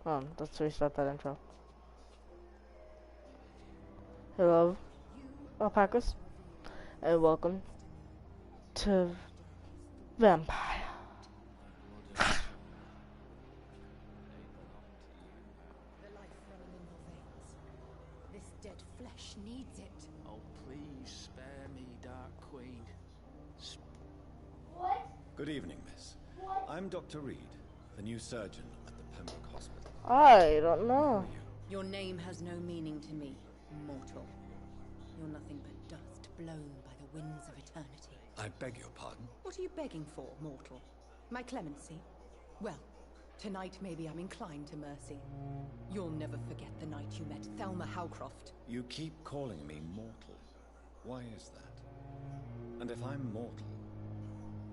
Let's restart that intro. Hello, alpacas, and welcome to Vampire. The life running in your veins. This dead flesh needs it. Oh, please spare me, Dark Queen. Good evening, miss. I'm Dr. Reed, the new surgeon at the Pembroke Hospital. I don't Who know. are you? Your name has no meaning to me, mortal. You're nothing but dust blown by the winds of eternity. I beg your pardon? What are you begging for, mortal? My clemency? Well, tonight maybe I'm inclined to mercy. You'll never forget the night you met Thelma Howcroft. You keep calling me mortal. Why is that? And if I'm mortal,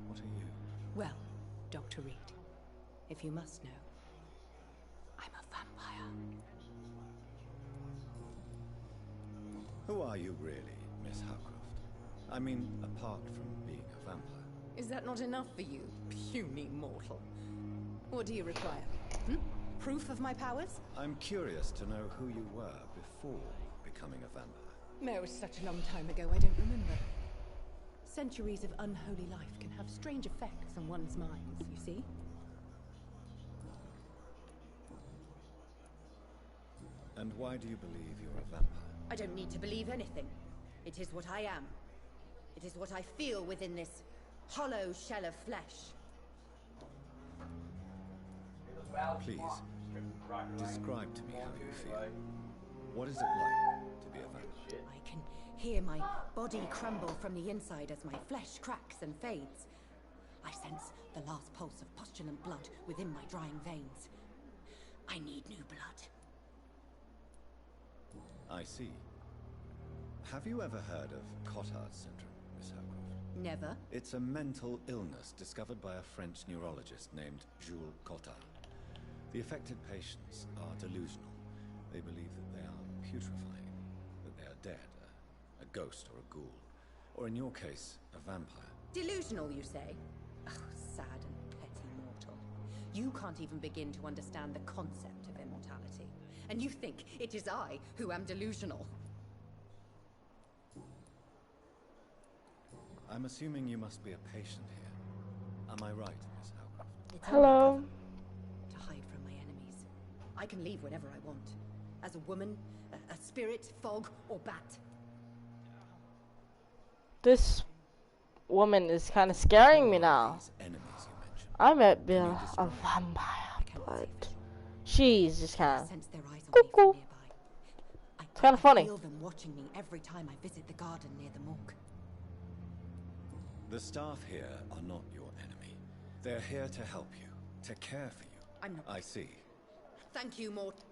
what are you? Well, Dr. Reed, if you must know, I'm a vampire. Who are you really, Miss Howcroft? I mean, apart from being a vampire. Is that not enough for you, puny mortal? What do you require? Proof of my powers? I'm curious to know who you were before becoming a vampire. No, it was such a long time ago, I don't remember. Centuries of unholy life can have strange effects on one's minds, you see? And why do you believe you're a vampire? I don't need to believe anything. It is what I am. It is what I feel within this hollow shell of flesh. Please, describe to me how you feel. What is it like to be a vampire? I can hear my body crumble from the inside as my flesh cracks and fades. I sense the last pulse of postulant blood within my drying veins. I need new blood. I see. Have you ever heard of Cotard syndrome, Miss Howcroft? Never. It's a mental illness discovered by a French neurologist named Jules Cotard. The affected patients are delusional. They believe that they are putrefying, that they are dead, a ghost or a ghoul, or in your case, a vampire. Delusional, you say? Oh, sad and petty mortal. You can't even begin to understand the concept of immortality. And you think it is I who am delusional. I'm assuming you must be a patient here. Am I right, Miss Howcroft? It's Hello. undercover, to hide from my enemies. I can leave whenever I want. As a woman, a spirit, fog, or bat. This woman is kind of scaring me now. These enemies you mentioned. I might be Can a you describe vampire, Cannot but say for sure. she's just I kind of. sense their eyes on me Cuckoo. from nearby. It's kinda funny. I feel them watching me every time I visit the garden near the morgue. The staff here are not your enemy. They're here to help you, to care for you. I'm not. I see. Thank you, Mort.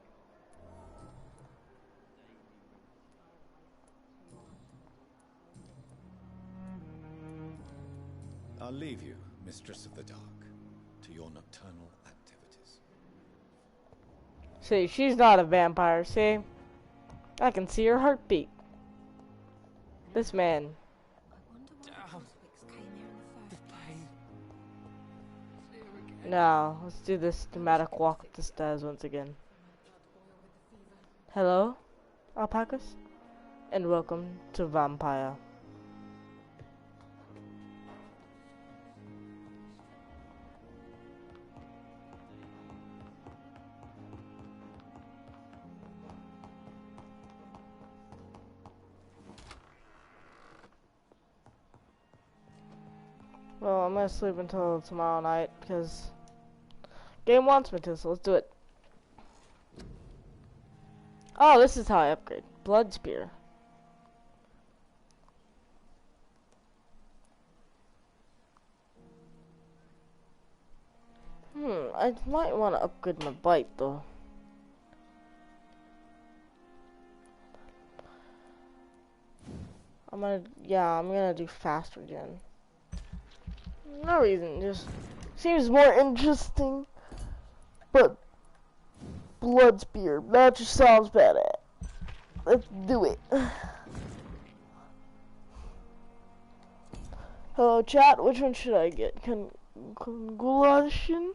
I'll leave you, Mistress of the Dark, to your nocturnal activities. See, she's not a vampire. See, I can see her heartbeat. This man. Now, let's do this dramatic walk up the stairs once again. Hello, alpacas, and welcome to Vampire. Well, I'm gonna sleep until tomorrow night because game wants me to, so let's do it. Oh, this is how I upgrade. Blood Spear. I might want to upgrade my bite though. I'm gonna do fast regen. No reason, just seems more interesting. But Blood Spear, that just sounds badass. Let's do it. Hello chat, which one should I get? Congulation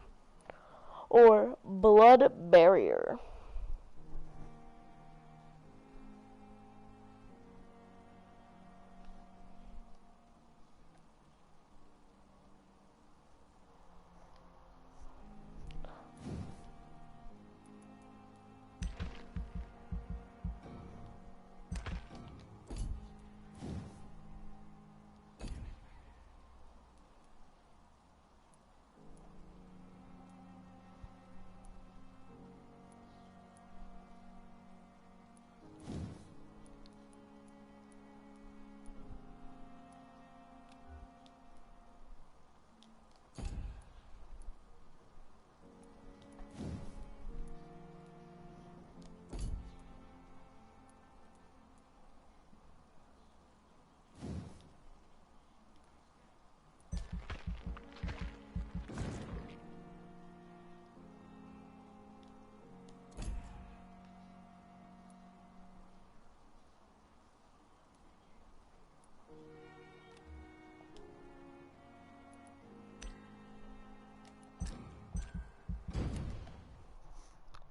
or blood barrier.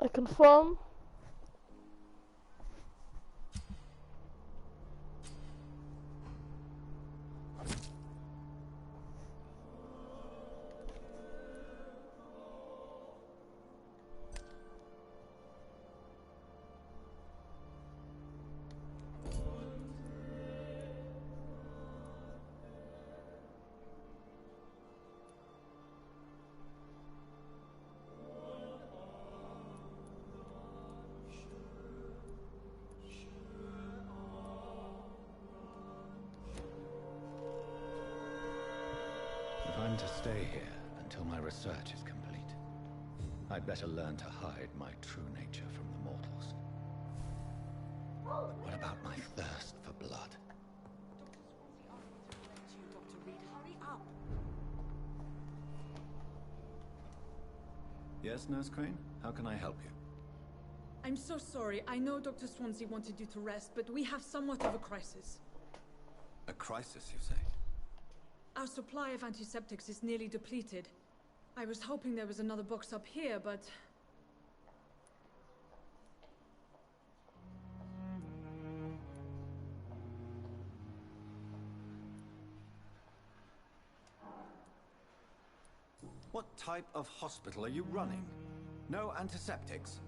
I confirm. If I'm to stay here until my research is complete, I'd better learn to hide my true nature from the mortals. But what about my thirst for blood? Dr. Reed, hurry up. Yes, Nurse Crane? How can I help you? I'm so sorry. I know Dr. Swansea wanted you to rest, but we have somewhat of a crisis. A crisis, you say? Our supply of antiseptics is nearly depleted. I was hoping there was another box up here, but... What type of hospital are you running? No antiseptics?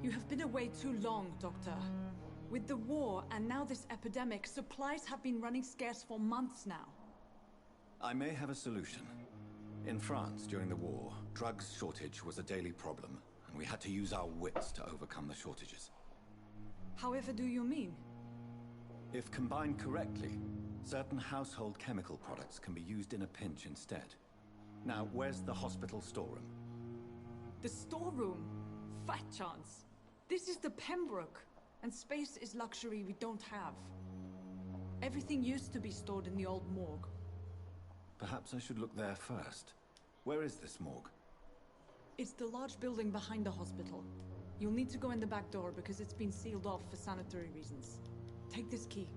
You have been away too long, Doctor. With the war and now this epidemic, supplies have been running scarce for months now. I may have a solution. In France, during the war, drugs shortage was a daily problem, and we had to use our wits to overcome the shortages. However do you mean? If combined correctly, certain household chemical products can be used in a pinch instead. Now, where's the hospital storeroom? The storeroom? Fat chance. This is the Pembroke, and space is luxury we don't have. Everything used to be stored in the old morgue. Perhaps I should look there first. Where is this morgue? It's the large building behind the hospital. You'll need to go in the back door because it's been sealed off for sanitary reasons. Take this key.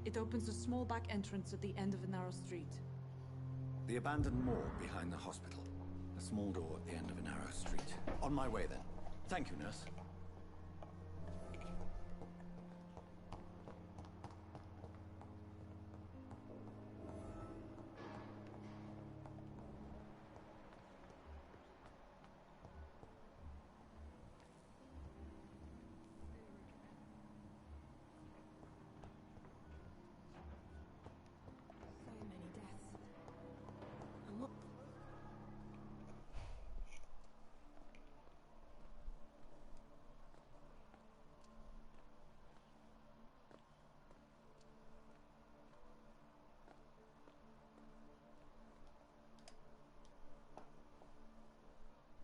It opens a small back entrance at the end of a narrow street. The abandoned morgue behind the hospital. A small door at the end of a narrow street. On my way then. Thank you, nurse. So many deaths. And what?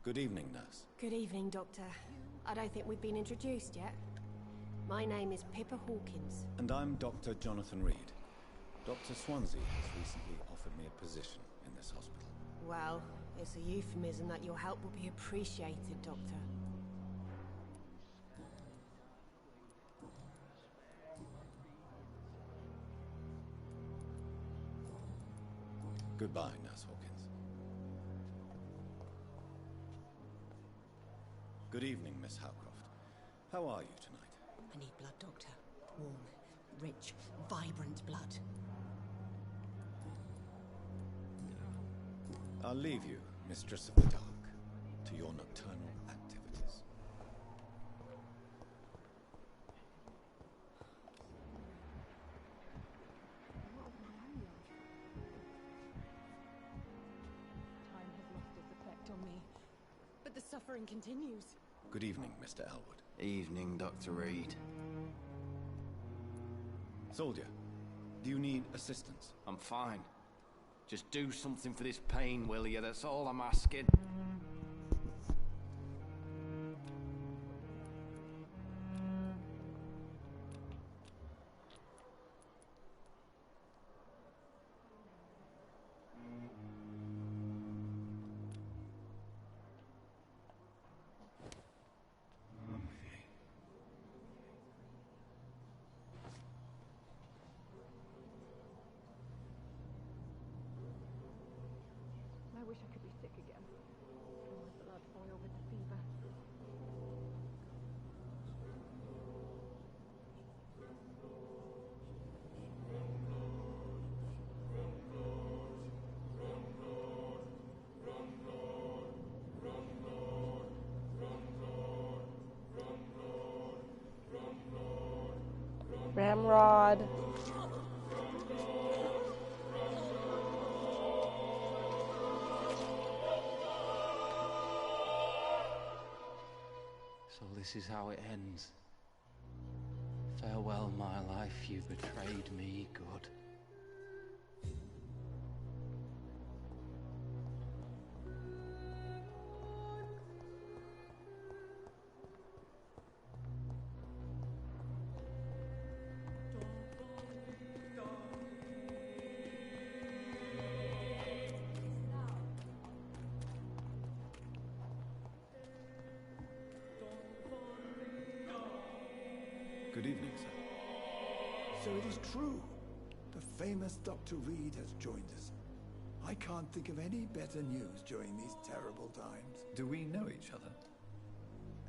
Good evening, nurse. Good evening, Doctor. I don't think we've been introduced yet. My name is Pippa Hawkins. And I'm Dr. Jonathan Reed. Dr. Swansea has recently offered me a position in this hospital. Well, it's a euphemism that your help will be appreciated, Doctor. Goodbye, Nurse Hawkins. Good evening, Miss Howcroft. How are you tonight? I need blood, Doctor. Warm, rich, vibrant blood. I'll leave you, Mistress of the Dark, to your nocturnal activities. Time has lost its effect on me, but the suffering continues. Good evening, Mr. Elwood. Evening, Dr. Reed. Soldier, do you need assistance? I'm fine. Just do something for this pain, will you? That's all I'm asking. I wish I could be sick again. Feel my blood boil with the fever. Ramrod. So this is how it ends. Farewell, my life, you betrayed me, good. Good evening, sir. So it is true. The famous Dr. Reed has joined us. I can't think of any better news during these terrible times. Do we know each other?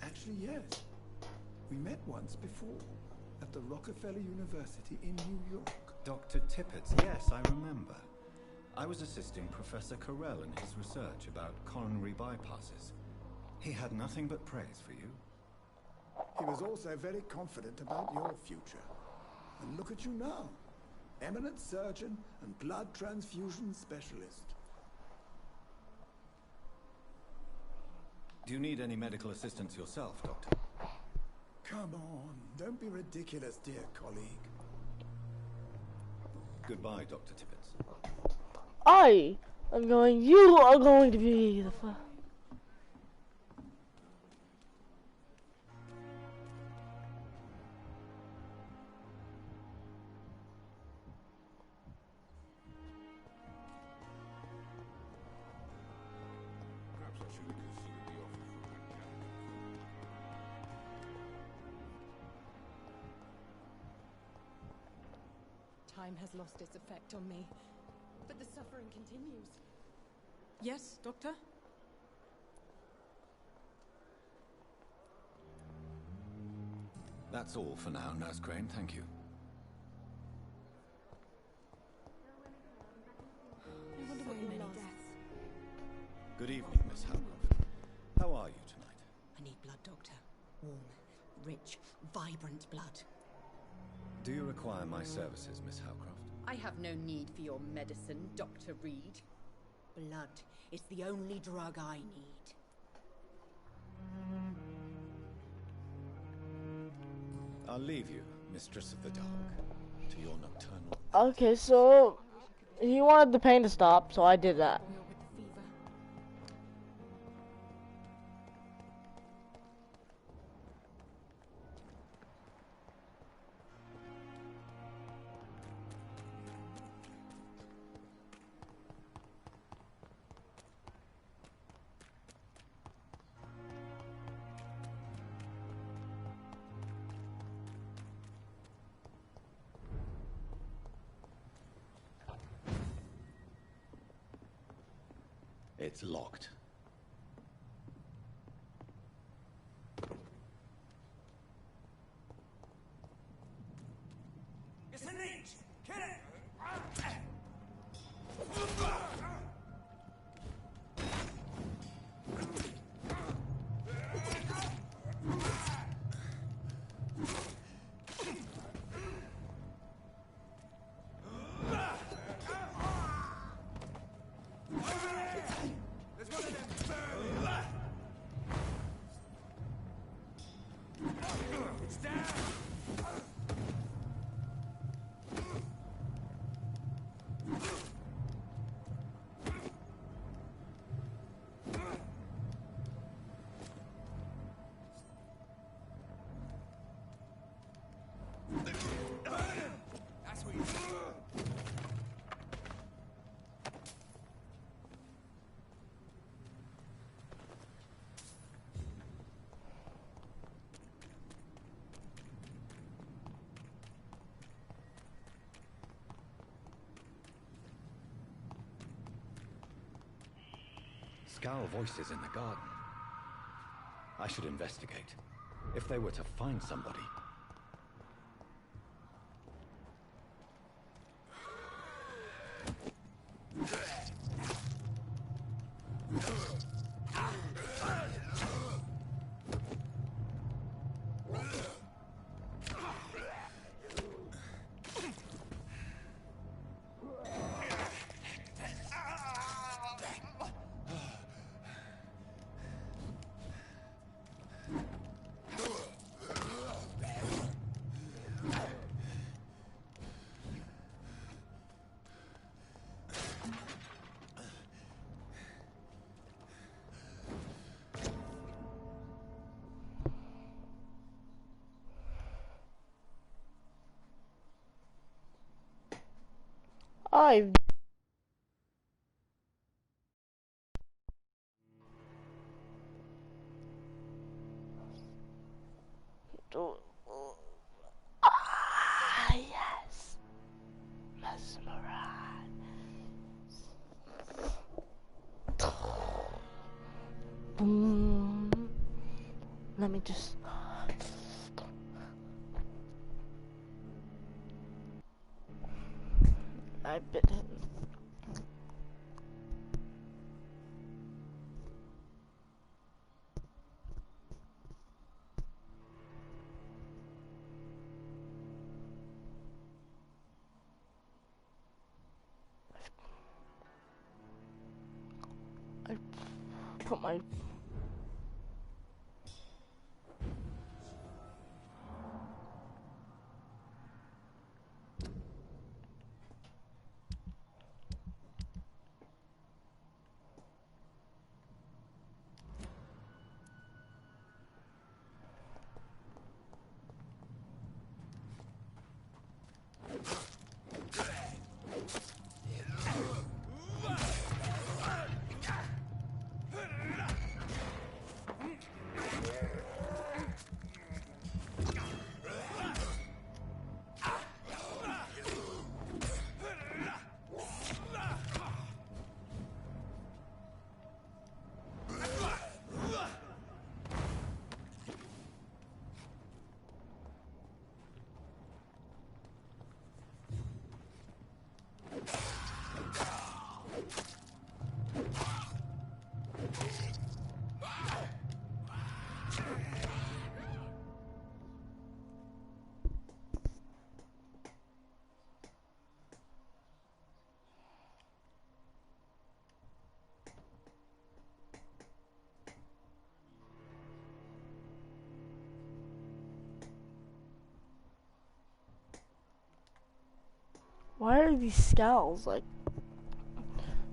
Actually, yes. We met once before, at the Rockefeller University in New York. Dr. Tippett, yes, I remember. I was assisting Professor Carell in his research about coronary bypasses. He had nothing but praise for you. He was also very confident about your future. And look at you now. Eminent surgeon and blood transfusion specialist. Do you need any medical assistance yourself, Doctor? Come on, don't be ridiculous, dear colleague. Goodbye, Dr. Tippett. You are going to be the Perhaps I should have considered the offer from that candidate. Time has lost its effect on me, but the suffering continues. Yes, Doctor? That's all for now, Nurse Crane, thank you. I wonder what many deaths. Good evening, Miss Howcroft. How are you tonight? I need blood, Doctor. Warm, rich, vibrant blood. Do you require my services, Miss Howcroft? I have no need for your medicine, Dr. Reed. Blood is the only drug I need. I'll leave you, Mistress of the Dark, to your nocturnal... Okay, so he wanted the pain to stop, so I did that. Boil with the fever. It's locked. Scowl voices in the garden. I should investigate. If they were to find somebody. I've yes, mesmerize. Boom. Let me just. I bit him. I put my. Why are these scowls like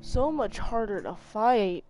so much harder to fight?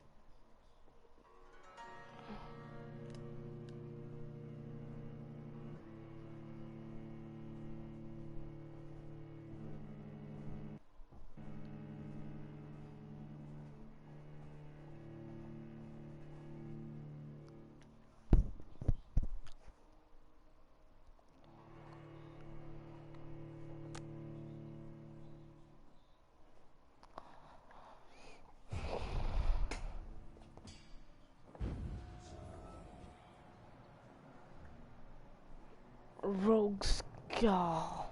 Rogue Scowl.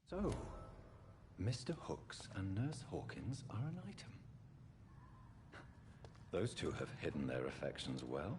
So, Mr. Hooks and Nurse Hawkins are an item. Those two have hidden their affections well.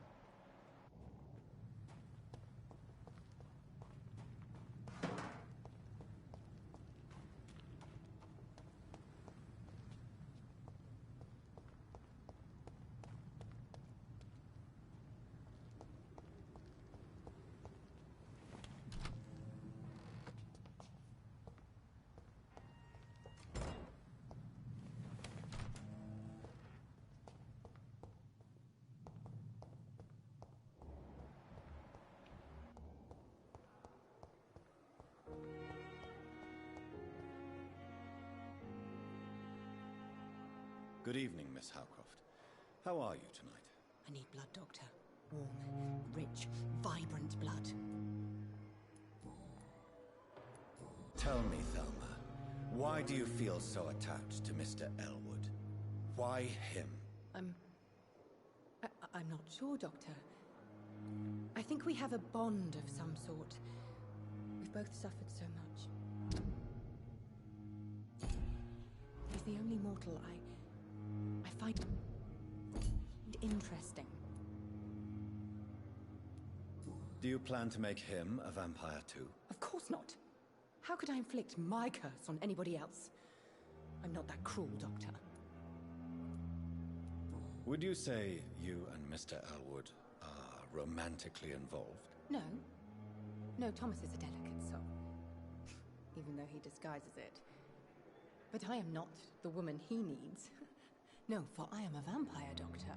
Good evening, Miss Howcroft. How are you tonight? I need blood, Doctor. Warm, rich, vibrant blood. Tell me, Thelma, why do you feel so attached to Mr. Elwood? Why him? I'm not sure, Doctor. I think we have a bond of some sort. We've both suffered so much. He's the only mortal I find interesting. Do you plan to make him a vampire too? Of course not. How could I inflict my curse on anybody else? I'm not that cruel, Doctor. Would you say you and Mr. Elwood are romantically involved? No. No, Thomas is a delicate soul. Even though he disguises it. But I am not the woman he needs. No, for I am a vampire, Doctor.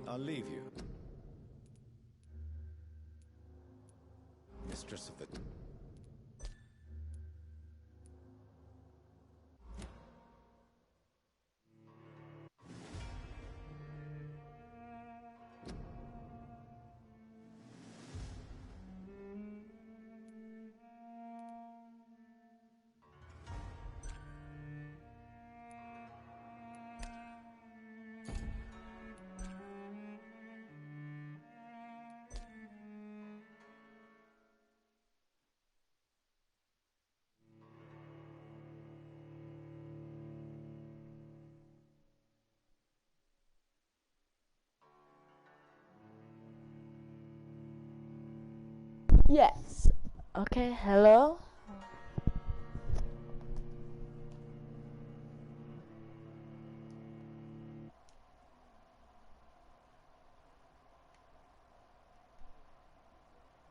I'll leave you. Mistress of the... Yes. Okay, hello?